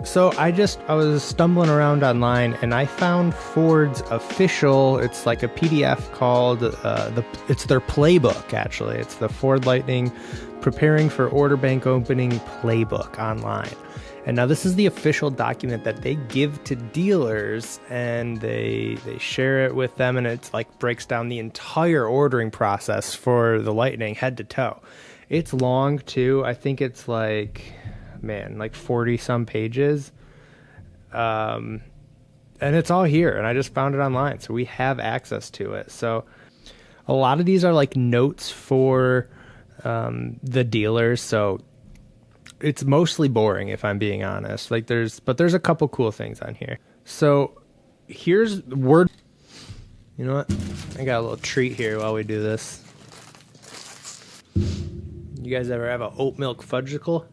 So I was stumbling around online and I found Ford's official, it's like a PDF called, it's their Playbook actually. It's the Ford Lightning Preparing for Order Bank Opening Playbook online. And now this is the official document that they give to dealers, and they share it with them, and it's like breaks down the entire ordering process for the Lightning head to toe. It's long too. I think it's like 40 some pages. And it's all here, and I just found it online, so we have access to it. So a lot of these are like notes for the dealers, so it's mostly boring if I'm being honest. But there's a couple cool things on here. So here's word. You know what? I got a little treat here while we do this. You guys ever have a oat milk fudgicle?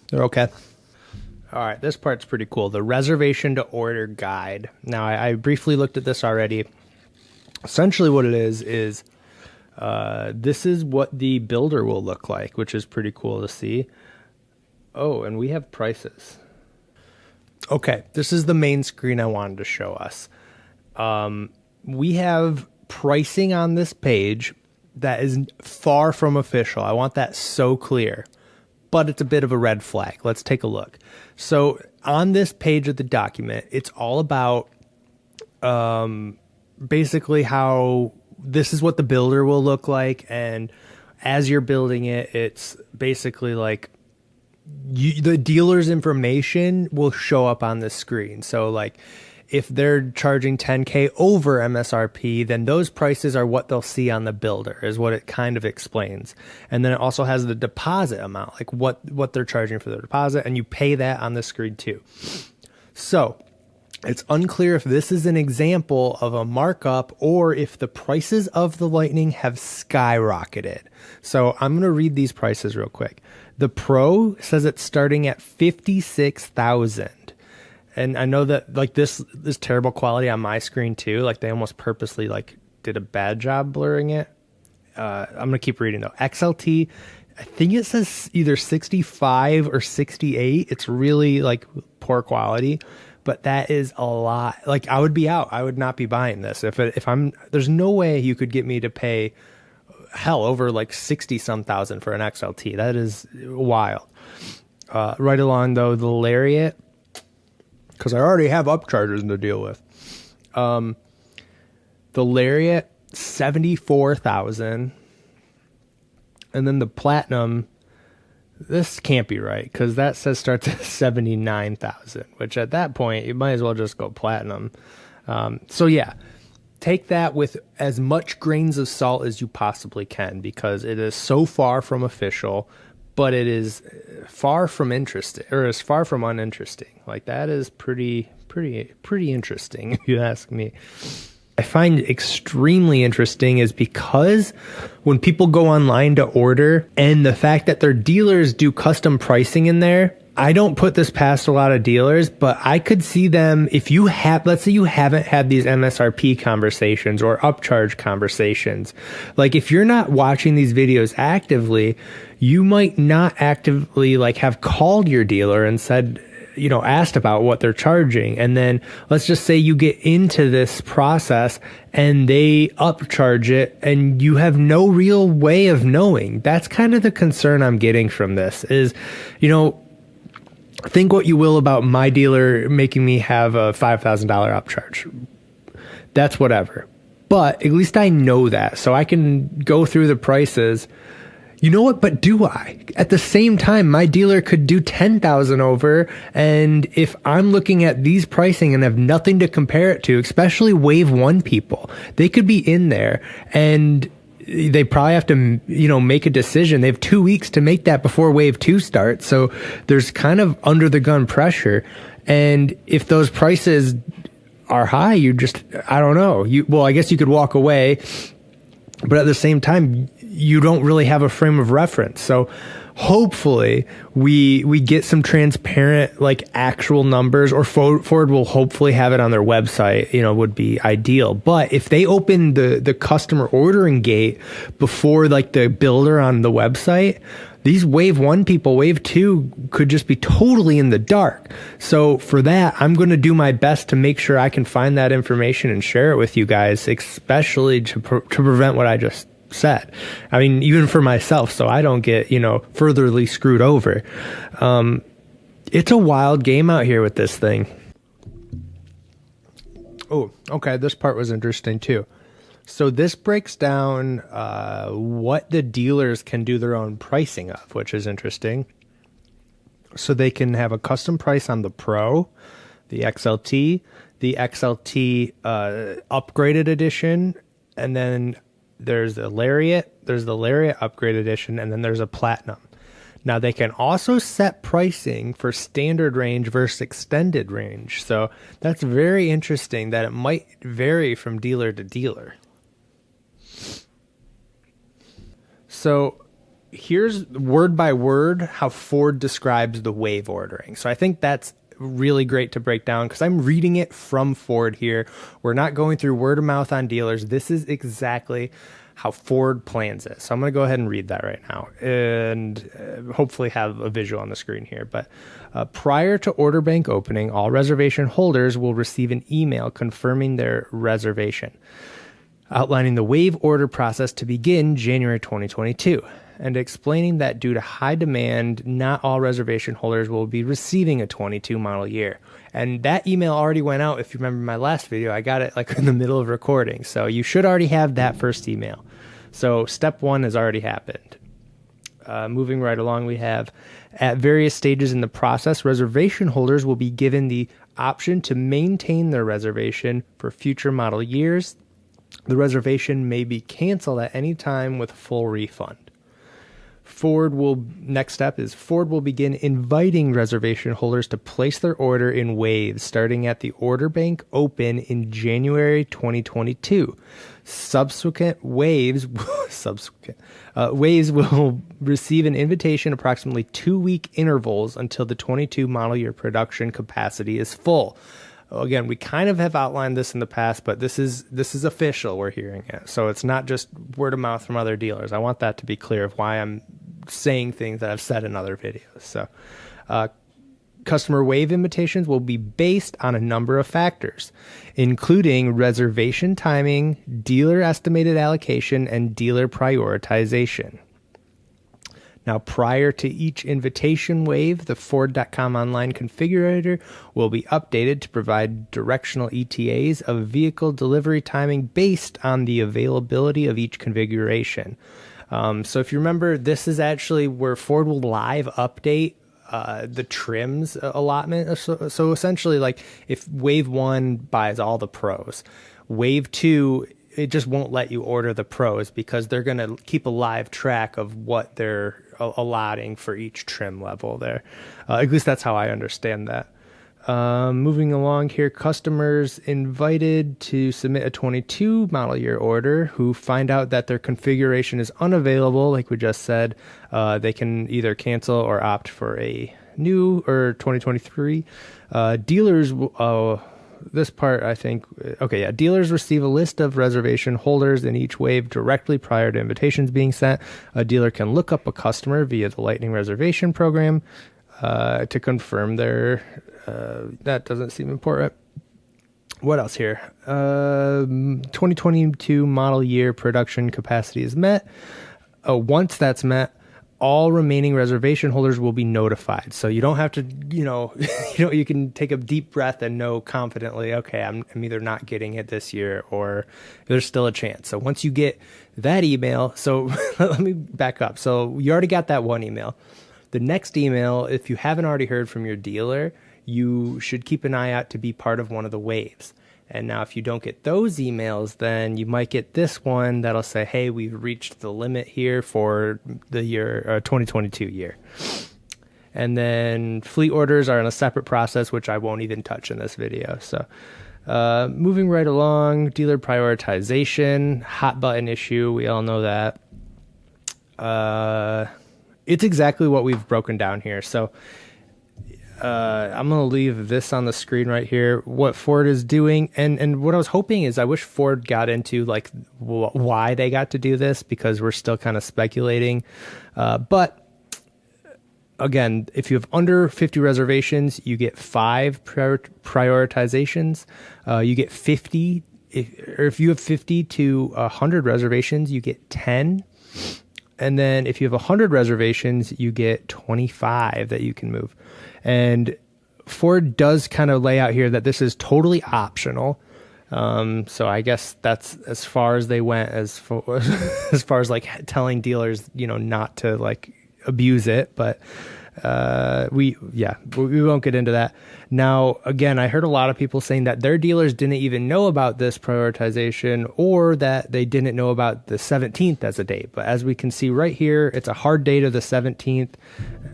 They're okay. All right, this part's pretty cool. The reservation to order guide. Now, I briefly looked at this already. Essentially what it is this is what the builder will look like, which is pretty cool to see. Oh, and we have prices. Okay, this is the main screen I wanted to show us. We have pricing on this page that is far from official. I want that so clear. But it's a bit of a red flag. Let's take a look. So on this page of the document, it's all about basically how this is what the builder will look like. And as you're building it, it's basically like the dealer's information will show up on the screen. So like if they're charging $10K over MSRP, then those prices are what they'll see on the builder, is what it kind of explains. And then it also has the deposit amount, like what they're charging for the deposit, and you pay that on the screen too. So it's unclear if this is an example of a markup or if the prices of the Lightning have skyrocketed. So I'm going to read these prices real quick. The Pro says it's starting at $56,000. And I know that like this is terrible quality on my screen too. Like they almost purposely like did a bad job blurring it. I'm going to keep reading though. XLT, I think it says either 65 or 68. It's really like poor quality, but that is a lot. Like I would be out. I would not be buying this. There's no way you could get me to pay over like 60 some thousand for an XLT. That is wild. Right along though, the Lariat, because I already have upchargers to deal with. The Lariat, $74,000. And then the Platinum, this can't be right, because that says starts at $79,000, which at that point, you might as well just go Platinum. So yeah, take that with as much grains of salt as you possibly can, because it is so far from official, but it is far from interesting, or is far from uninteresting. Like that is pretty interesting, if you ask me. I find extremely interesting is because when people go online to order, and the fact that their dealers do custom pricing in there, I don't put this past a lot of dealers, but I could see them, if you have, let's say you haven't had these MSRP conversations or upcharge conversations. Like if you're not watching these videos actively, you might not actively like have called your dealer and said, asked about what they're charging. And then let's just say you get into this process and they upcharge it and you have no real way of knowing. That's kind of the concern I'm getting from this is, think what you will about my dealer making me have a $5,000 upcharge. That's whatever. But at least I know that. So I can go through the prices. You know what? But do I? At the same time, my dealer could do 10,000 over. And if I'm looking at these pricing and have nothing to compare it to, especially wave one people, they could be in there and they probably have to, make a decision. They have 2 weeks to make that before wave two starts. So there's kind of under the gun pressure. And if those prices are high, I don't know. I guess you could walk away, but at the same time, you don't really have a frame of reference. So hopefully we get some transparent, like, actual numbers, or Ford will hopefully have it on their website, would be ideal. But if they open the customer ordering gate before, like, the builder on the website, these wave 1 people, wave 2 could just be totally in the dark. So for that, I'm going to do my best to make sure I can find that information and share it with you guys, especially to prevent what I just said. I mean, even for myself, so I don't get, furtherly screwed over. It's a wild game out here with this thing. Oh, okay. This part was interesting too. So this breaks down what the dealers can do their own pricing of, which is interesting. So they can have a custom price on the Pro, the XLT, the XLT upgraded edition, and then there's the Lariat upgrade edition, and then there's a Platinum. Now they can also set pricing for standard range versus extended range. So that's very interesting that it might vary from dealer to dealer. So here's word by word how Ford describes the wave ordering. So I think that's really great to break down because I'm reading it from Ford here. We're not going through word of mouth on dealers. This is exactly how Ford plans it. So I'm going to go ahead and read that right now and hopefully have a visual on the screen here. But prior to order bank opening, all reservation holders will receive an email confirming their reservation, outlining the wave order process to begin January 2022, and explaining that due to high demand, not all reservation holders will be receiving a 22 model year. And that email already went out. If you remember my last video, I got it like in the middle of recording. So you should already have that first email. So step 1 has already happened. Moving right along, we have at various stages in the process, reservation holders will be given the option to maintain their reservation for future model years. The reservation may be canceled at any time with full refund. Next step is Ford will begin inviting reservation holders to place their order in waves starting at the order bank open in January 2022. Subsequent waves will receive an invitation approximately 2-week intervals until the 22 model year production capacity is full. Again, we kind of have outlined this in the past, but this is official. We're hearing it. So it's not just word of mouth from other dealers. I want that to be clear of why I'm saying things that I've said in other videos. So customer wave invitations will be based on a number of factors, including reservation timing, dealer estimated allocation, and dealer prioritization. Now, prior to each invitation wave, the Ford.com online configurator will be updated to provide directional ETAs of vehicle delivery timing based on the availability of each configuration. So if you remember, this is actually where Ford will live update the trims allotment. So essentially, like if Wave 1 buys all the Pros, Wave 2, it just won't let you order the Pros because they're going to keep a live track of what they're allotting for each trim level there. At least that's how I understand that. Moving along here, customers invited to submit a 22 model year order who find out that their configuration is unavailable, like we just said, they can either cancel or opt for a new or 2023. Dealers this part, I think, okay, yeah. Dealers receive a list of reservation holders in each wave directly prior to invitations being sent. A dealer can look up a customer via the Lightning reservation program to confirm their, that doesn't seem important. What else here? 2022 model year production capacity is met. Once that's met, all remaining reservation holders will be notified. So you don't have to, you can take a deep breath and know confidently, okay, I'm either not getting it this year or there's still a chance. So once you get that email, so let me back up. So you already got that one email. The next email, if you haven't already heard from your dealer, you should keep an eye out to be part of one of the waves. And now if you don't get those emails, then you might get this one that'll say, hey, we've reached the limit here for the year 2022 year. And then fleet orders are in a separate process, which I won't even touch in this video. So moving right along, dealer prioritization, hot button issue. We all know that. it's exactly what we've broken down here. So I'm going to leave this on the screen right here, what Ford is doing. And what I was hoping is I wish Ford got into like why they got to do this, because we're still kind of speculating. But again, if you have under 50 reservations, you get 5 prioritizations. You get 50. If you have 50 to 100 reservations, you get 10. And then if you have 100 reservations, you get 25 that you can move. And Ford does kind of lay out here that this is totally optional. So I guess that's as far as they went as far as like telling dealers, you know, not to like abuse it. But we won't get into that. Now, again, I heard a lot of people saying that their dealers didn't even know about this prioritization, or that they didn't know about the 17th as a date. But as we can see right here, it's a hard date of the 17th,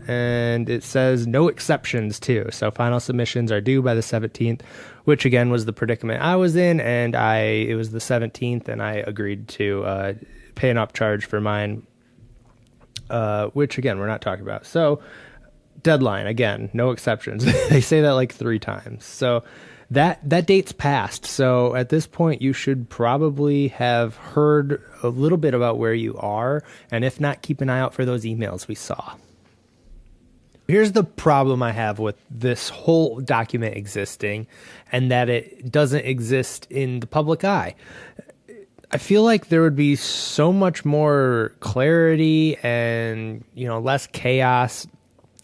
and it says no exceptions too. So final submissions are due by the 17th, which again was the predicament I was in, and it was the 17th, and I agreed to pay an upcharge for mine, which again, we're not talking about. So deadline, again, no exceptions. They say that like 3 times. So that date's passed. So at this point, you should probably have heard a little bit about where you are. And if not, keep an eye out for those emails we saw. Here's the problem I have with this whole document existing, and that it doesn't exist in the public eye. I feel like there would be so much more clarity and, you know, less chaos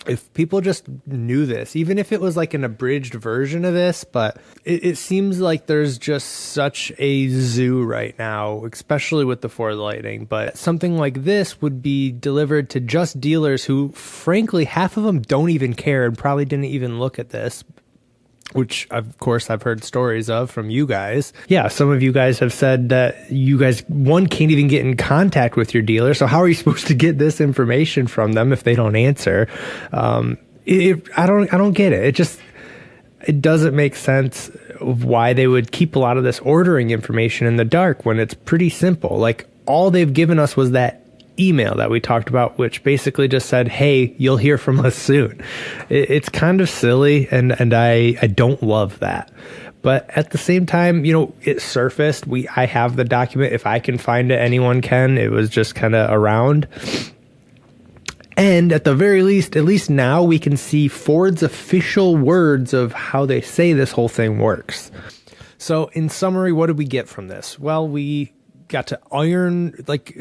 if people just knew this, even if it was like an abridged version of this. But it seems like there's just such a zoo right now, especially with the Ford Lightning. But something like this would be delivered to just dealers who, frankly, half of them don't even care and probably didn't even look at this, which of course I've heard stories of from you guys. Yeah, some of you guys have said that you guys, one, can't even get in contact with your dealer. So how are you supposed to get this information from them if they don't answer? I don't get it. It doesn't make sense of why they would keep a lot of this ordering information in the dark when it's pretty simple. Like, all they've given us was that email that we talked about, which basically just said, hey, you'll hear from us soon. It's kind of silly, and I don't love that. But at the same time, you know, it surfaced. I have the document. If I can find it, anyone can. It was just kind of around. And at the very least, at least now we can see Ford's official words of how they say this whole thing works. So in summary, what did we get from this? Well, we got to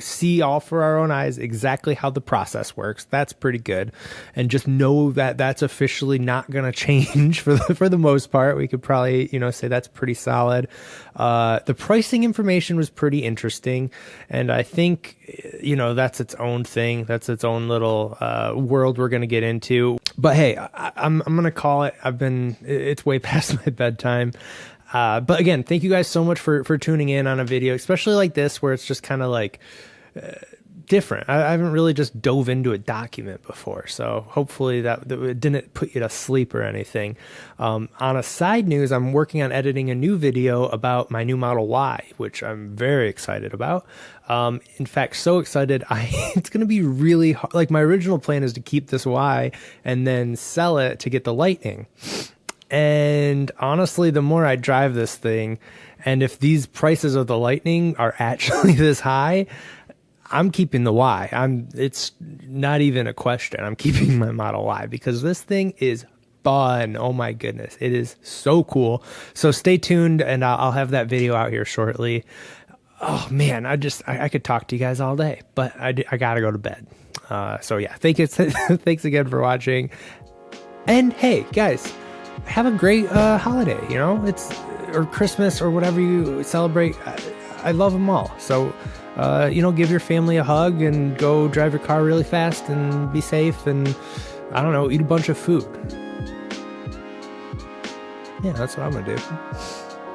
see all for our own eyes exactly how the process works. That's pretty good. And just know that that's officially not going to change for the most part. We could probably, you know, say that's pretty solid. The pricing information was pretty interesting. And I think, you know, that's its own thing. That's its own little world we're going to get into. But hey, I'm going to call it. It's way past my bedtime. But again, thank you guys so much for tuning in on a video, especially like this, where it's just kind of like different. I haven't really just dove into a document before, so hopefully that it didn't put you to sleep or anything. On a side news, I'm working on editing a new video about my new Model Y, which I'm very excited about. In fact, so excited, it's going to be really hard. Like, my original plan is to keep this Y and then sell it to get the Lightning. And honestly, the more I drive this thing, and if these prices of the Lightning are actually this high, I'm keeping the Y. It's not even a question. I'm keeping my Model Y because this thing is fun. Oh my goodness. It is so cool. So stay tuned, and I'll have that video out here shortly. Oh man, I could talk to you guys all day, but I gotta go to bed. So yeah, thanks again for watching. And hey, guys, have a great holiday, you know, or Christmas or whatever you celebrate. I love them all. So, you know, give your family a hug and go drive your car really fast and be safe, and I don't know, eat a bunch of food. Yeah, that's what I'm gonna do.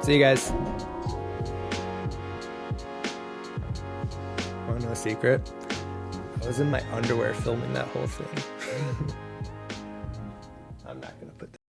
See you guys. Want to know a secret? I was in my underwear filming that whole thing. I'm not gonna put that